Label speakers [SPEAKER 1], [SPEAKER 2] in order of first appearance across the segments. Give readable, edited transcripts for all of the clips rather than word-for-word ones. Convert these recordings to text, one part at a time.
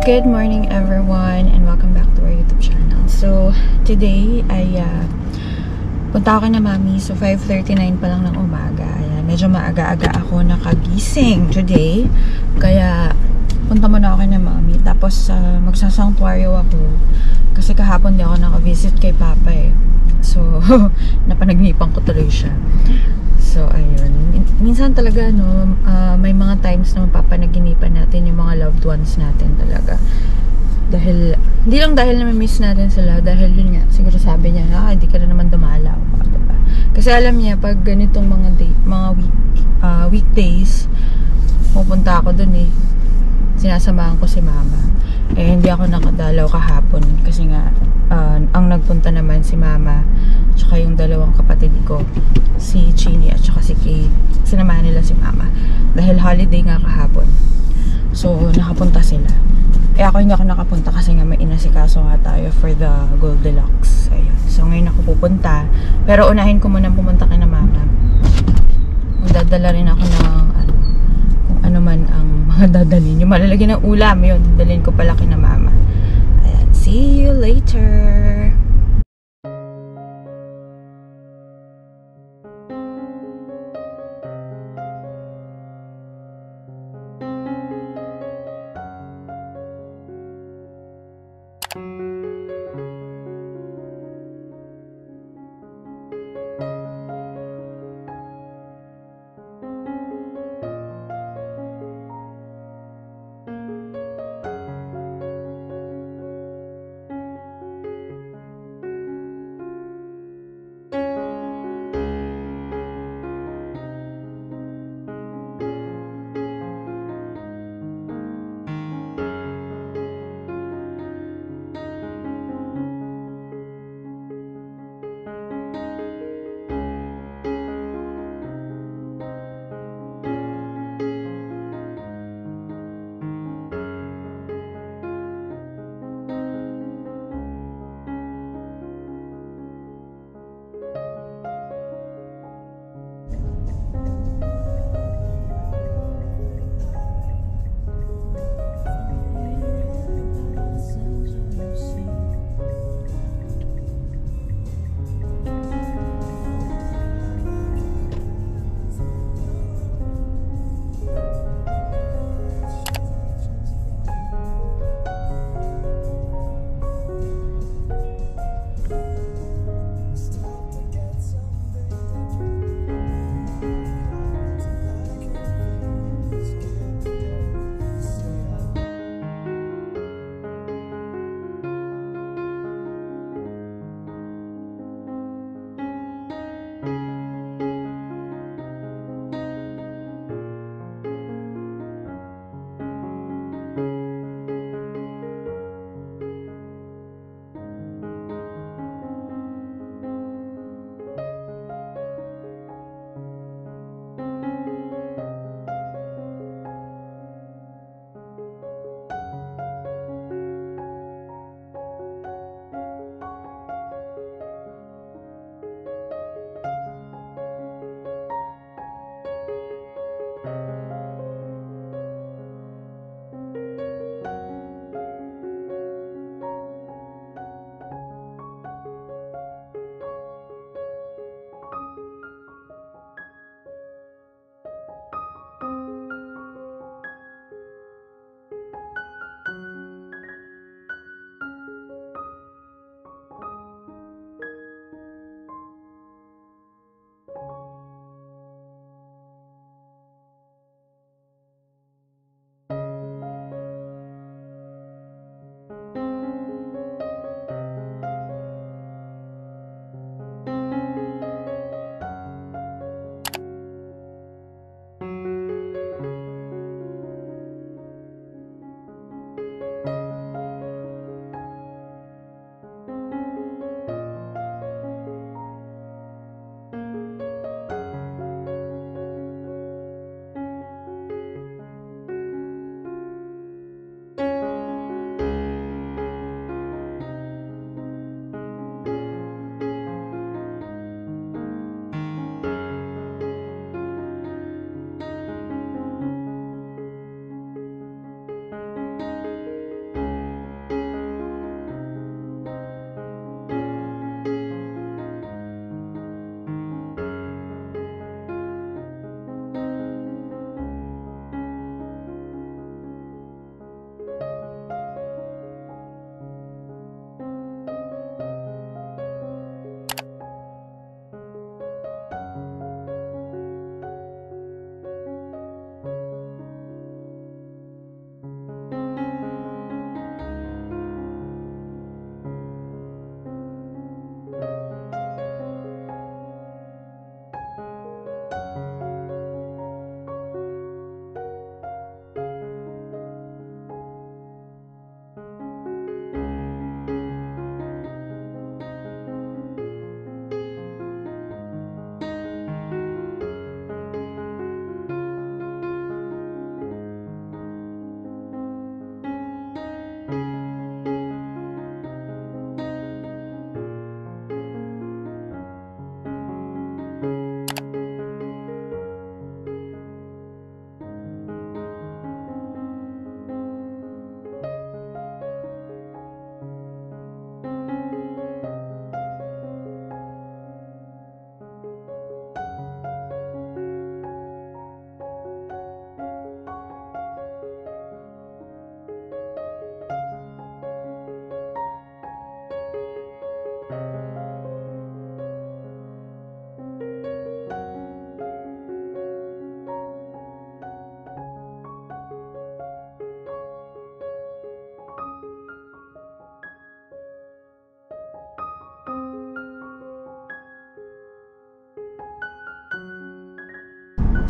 [SPEAKER 1] Good morning everyone and welcome back to our YouTube channel. So, today ay punta ako na mami. So, 5:39 pa lang ng umaga. Ayan, medyo maaga-aga ako nakagising today. Kaya, punta muna ako na mami. Tapos, magsasangtuaryo ako. Kasi kahapon di ako naka-visit kay Papa eh. So, napanagnipan ko tuloy siya. So, ayun. Minsan talaga, no, may mga times na mapapanaginipan natin yung mga loved ones natin talaga. Dahil, hindi lang dahil na miss natin sila, dahil yun nga, siguro sabi niya, hindi ka na naman dumalaw. Diba? Kasi alam niya, pag ganitong mga weekdays, pupunta ako dun eh. Sinasamahan ko si mama. Eh, hindi ako nakadalaw kahapon. Kasi nga, ang nagpunta naman si mama, tsaka yung dalawang kapatid ko, si Chini at tsaka si Kate. Sinamahan nila si mama. Dahil holiday nga kahapon. So, nakapunta sila. Eh, ako hindi ako nakapunta kasi nga may inasikaso nga tayo for the Goldilocks. Ayun. So, ngayon ako pupunta. Pero unahin ko muna pumunta kay na mama. Magdadala rin ako ng kung ano man ang mga dadalhin. Yung malalagyan ng ulam, yun. Dalhin ko pala kay na mama. Ayan. See you later!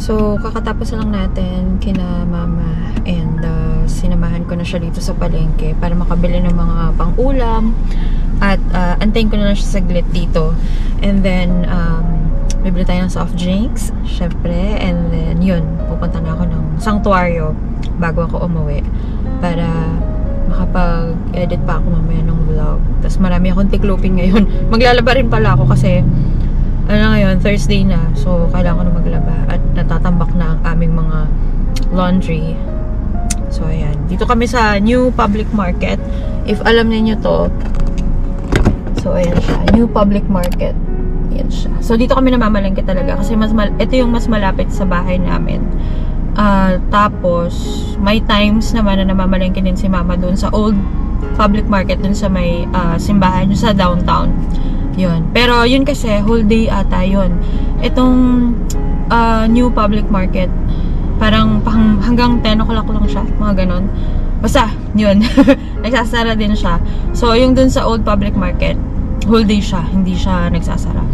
[SPEAKER 1] So, kakatapos lang natin kina mama and sinamahan ko na siya dito sa palengke para makabili ng mga pang-ulam at antayin ko na lang siya saglit dito. And then, bibili tayo ng soft drinks, syempre, and then yun, pupunta na ako ng sanctuaryo bago ako umuwi para makapag-edit pa ako mamaya ng vlog. Tapos marami akong tiklopin ngayon. Maglalaba rin pala ako kasi ngayon, Thursday na. So, kailangan ko na maglaba. At natatambak na ang aming mga laundry. So, ayan. Dito kami sa New Public Market. If alam niyo to. So, ayan siya. New Public Market. Ayan siya. So, dito kami namamalengke talaga. Kasi ito yung mas malapit sa bahay namin. Tapos, may times naman na namamalengke din si mama doon sa Old Public Market. Doon sa may simbahan. Sa downtown. Yun. Pero yun kasi whole day ata yun. Itong New Public Market parang hanggang 10 o'clock lang siya, mga ganon. Basta, yun. Nagsasara din siya. So, yung dun sa Old Public Market, whole day siya, hindi siya nagsasara.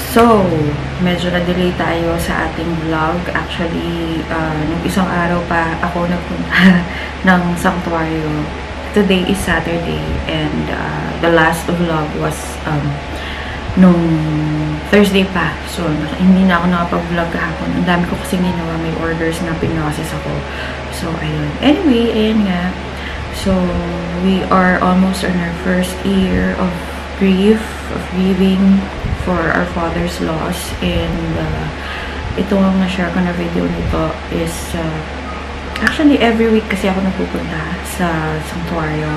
[SPEAKER 1] So, medyo na-delay tayo sa ating vlog. Actually, nung isang araw pa ako nagpunta ng sanctuaryo. Today is Saturday and the last vlog was nung Thursday pa. So, hindi na ako nakapag-vlog kahapon. Ang dami ko kasi ginawa. May orders na pinoses ako. So, ayun. Anyway, ayun nga. So, we are almost on our first year of grief, of grieving for our father's loss. And ito ang na-share ko na video nito is actually every week kasi ako napupunta sa sanctuaryo.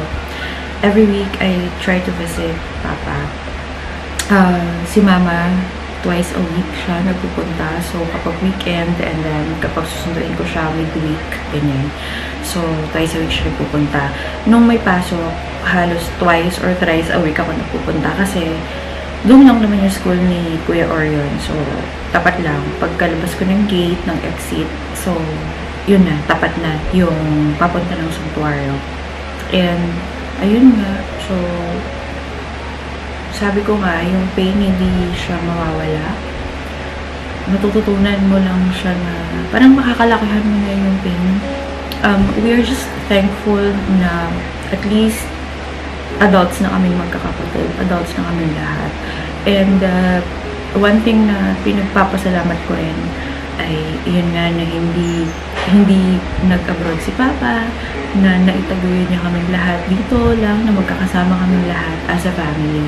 [SPEAKER 1] Every week I try to visit Papa. Si Mama twice a week siya nagpupunta. So kapag weekend and then kapag susunduin ko siya midweek, ganyan. So twice a week siya nagpupunta. Nung may pasok, halos twice or thrice a week ako nagpupunta kasi doon lang naman yung school ni Kuya Orion. So, tapat lang. Pagkalabas ko ng gate, ng exit, so, yun na, tapat na yung papunta ng sanctuaryo. And, ayun nga. So, sabi ko nga, yung pain hindi siya mawawala. Natututunan mo lang siya na, parang makakalakihan mo na yung pain. We are just thankful na at least adults na kami magkakapatid. Adults na kami lahat. And one thing na pinagpapasalamat ko rin ay yun nga na hindi nag-abroad si Papa, na naitaguyod niya kami lahat dito lang, na magkakasama kami lahat as a family.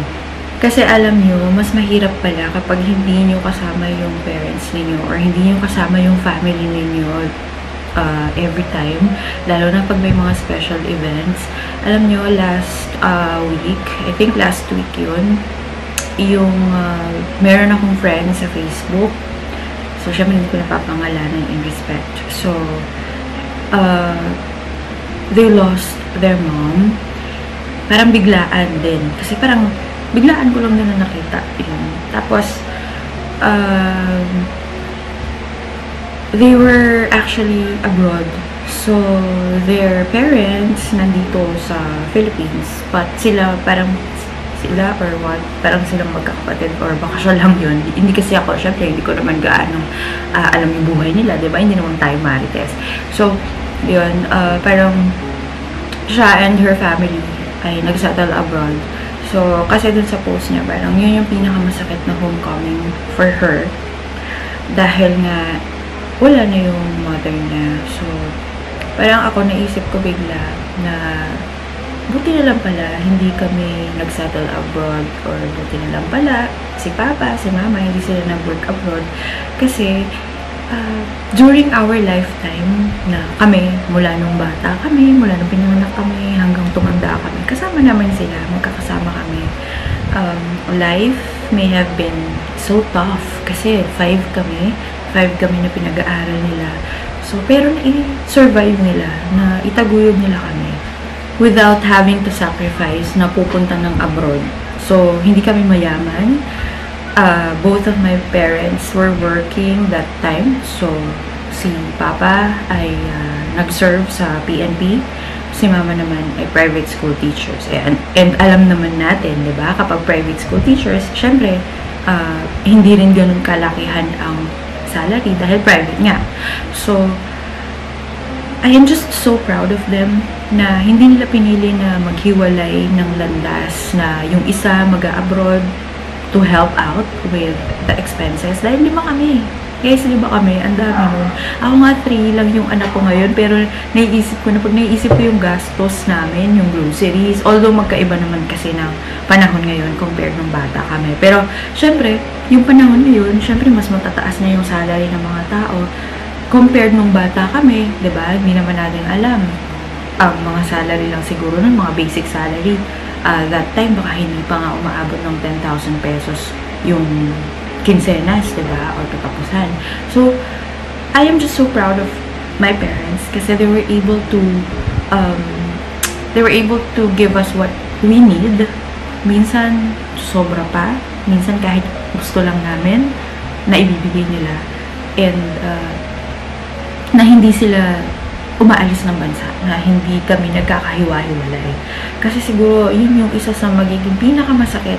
[SPEAKER 1] Kasi alam nyo, mas mahirap pala kapag hindi nyo kasama yung parents ninyo or hindi nyo kasama yung family ninyo every time, lalo na pag may mga special events. Alam nyo, last week, I think last week yun, yung meron akong friend sa Facebook. So, syempre hindi ko napapangalanan in respect. So, they lost their mom. Parang biglaan din. Kasi parang biglaan ko lang din na nakita yun. Tapos, they were actually abroad. So, their parents nandito sa Philippines. But sila, parang sila or what, parang silang magkakapatid or baka siya lang yun. Hindi kasi ako, syempre, hindi ko naman gaano alam yung buhay nila, diba? Hindi naman tayo marites. So, yun, parang siya and her family ay nagsettle abroad. So, kasi dun sa post niya, parang yun yung pinakamasakit na homecoming for her. Dahil nga, wala na yung mother niya. So, parang ako naisip ko bigla na buti na lang pala hindi kami nagsettle abroad or buti na lang pala si Papa, si Mama, hindi sila nag-work abroad. Kasi, during our lifetime na kami, mula nung bata kami, mula nung pinanganak kami, hanggang tumanda kami, kasama naman sila, magkakasama kami. Life may have been so tough kasi 5 kami na pinag-aaral nila. So, pero na-survive nila, na itaguyod nila kami without having to sacrifice na pupunta ng abroad. So, hindi kami mayaman. Both of my parents were working that time. So, si Papa ay nag-serve sa PNP. Si Mama naman ay private school teachers. And alam naman natin, di ba, kapag private school teachers, syempre, hindi rin ganun kalakihan ang salary dahil private nga. So, I am just so proud of them na hindi nila pinili na maghiwalay ng landas na yung isa mag-abroad to help out with the expenses. Dahil 5 kami. Guys, 5 kami. Ang dami nun. Ako nga 3 lang yung anak ko ngayon, pero naiisip ko na pag naiisip ko yung gastos namin, yung groceries, although magkaiba naman kasi ng panahon ngayon compared nung bata kami. Pero, syempre, yung panahon ngayon, syempre, mas matataas na yung salary ng mga tao compared nung bata kami, diba? Hindi naman natin alam. Ang mga salary lang siguro nun, mga basic salary. That time, baka hindi pa nga umaabot ng 10,000 pesos yung quincenas, diba? Or katapusan. So, I am just so proud of my parents kasi they were able to give us what we need. Minsan, sobra pa. Minsan, kahit gusto lang namin, na ibibigay nila. And, na hindi sila umaalis ng bansa, na hindi kami nagkakahiwa-hiwalay. Kasi siguro, yun yung isa sa magiging pinakamasakit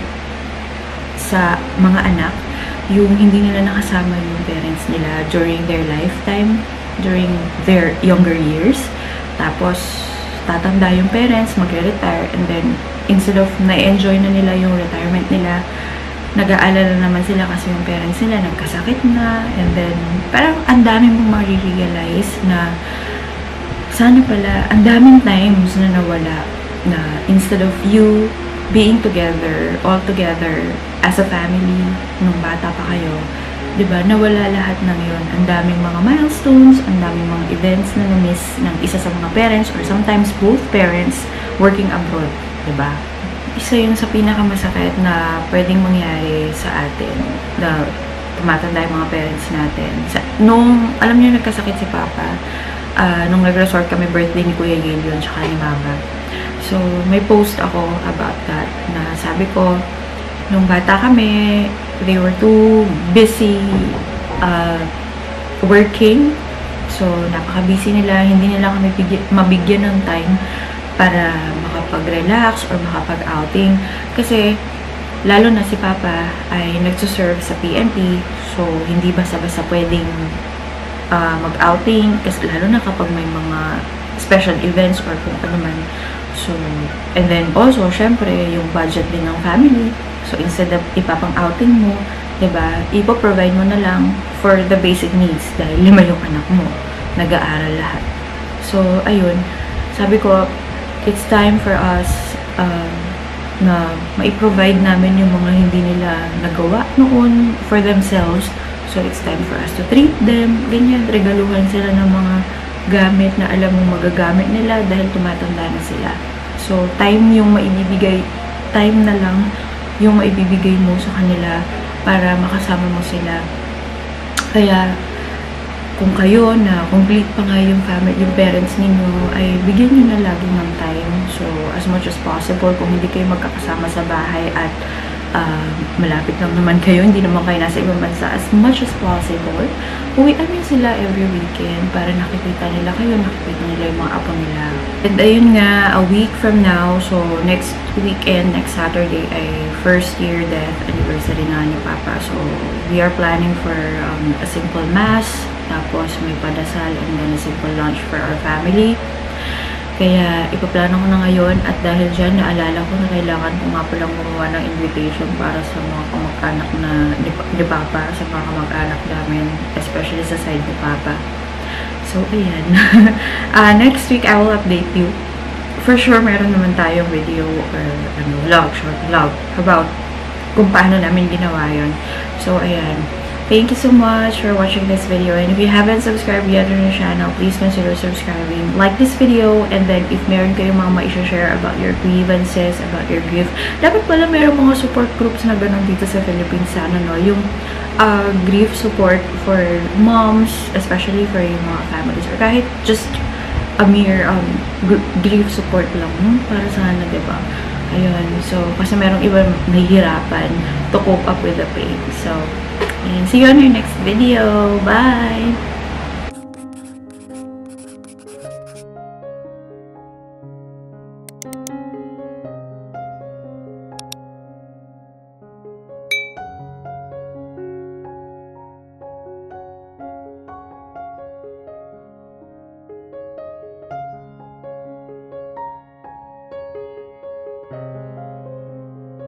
[SPEAKER 1] sa mga anak yung hindi nila nakasama yung parents nila during their lifetime, during their younger years. Tapos, tatanda yung parents, magre-retire, and then, instead of na-enjoy na nila yung retirement nila, nag-aalala naman sila kasi yung parents nila nagkasakit na, and then, parang ang dami mong marirealize na sana pala, ang daming times na nawala na instead of you being together, all together, as a family, nung bata pa kayo, diba, nawala lahat ng yun. Ang daming mga milestones, ang daming mga events na na-miss ng isa sa mga parents or sometimes both parents working abroad, diba? Isa yun sa pinakamasakit na pwedeng mangyari sa atin, na tumatanda yung mga parents natin. Nung, alam niyo, nagkasakit si Papa, nung nag-resort kami, birthday ni Kuya Gillian tsaka ni Mama. So, may post ako about that, na sabi ko, nung bata kami, they were too busy working. So, napaka-busy nila. Hindi nila kami mabigyan ng time para makapag-relax or makapag-outing. Kasi, lalo na si Papa ay nagsuserve sa PNP. So, hindi basta-basta pwedeng mag-outing. Kasi lalo na kapag may mga special events or kung ano man. So, and then also, syempre, yung budget din ng family. So, instead of ipapang-outing mo, diba, ipoprovide mo na lang for the basic needs dahil 5 yung anak mo. Nag-aaral lahat. So, ayun. Sabi ko, it's time for us na ma-provide namin yung mga hindi nila nagawa noon for themselves. So, it's time for us to treat them. Ganyan, regaluhan sila ng mga gamit na alam mo magagamit nila dahil tumatanda na sila. So, time yung maibibigay, time na lang yung maibibigay mo sa kanila para makasama mo sila. Kaya, kung kayo na complete pa nga yung family, yung parents ninyo, ay bigyan nyo na lagi ng time. So, as much as possible, kung hindi kayo magkakasama sa bahay at malapit lang naman kayo, hindi naman kayo nasa ibang bansa, as much as possible, uwian nyo sila every weekend para nakikita nila kayo, nakikita nila yung mga apo nila. And ayun nga, a week from now, so next weekend, next Saturday, ay first year death anniversary na ni Papa. So, we are planning for a simple mass, tapos may padasal, and then a simple lunch for our family. Kaya, ipaplano ko na ngayon at dahil dyan, naalala ko na kailangan ko nga palang gumawa ng invitation para sa mga kamag-anak na ni Papa, sa mga kamag-anak namin, especially sa side ni Papa. So, ayan. Next week, I will update you. For sure, meron naman tayong video or vlog, short vlog about kung paano namin ginawa yun. So, ayan. Thank you so much for watching this video, and if you haven't subscribed yet on our channel, please consider subscribing. Like this video, and then if meron kayong mga ma-share about your grievances, about your grief, dapat pala meron mga support groups na ganun dito sa Philippines, sana, no? Yung grief support for moms, especially for yung mga families, or kahit just a mere grief support lang, no? Para sana, diba? Ayun, so, kasi merong iba nahihirapan to cope up with the pain. So, and see you on your next video. Bye!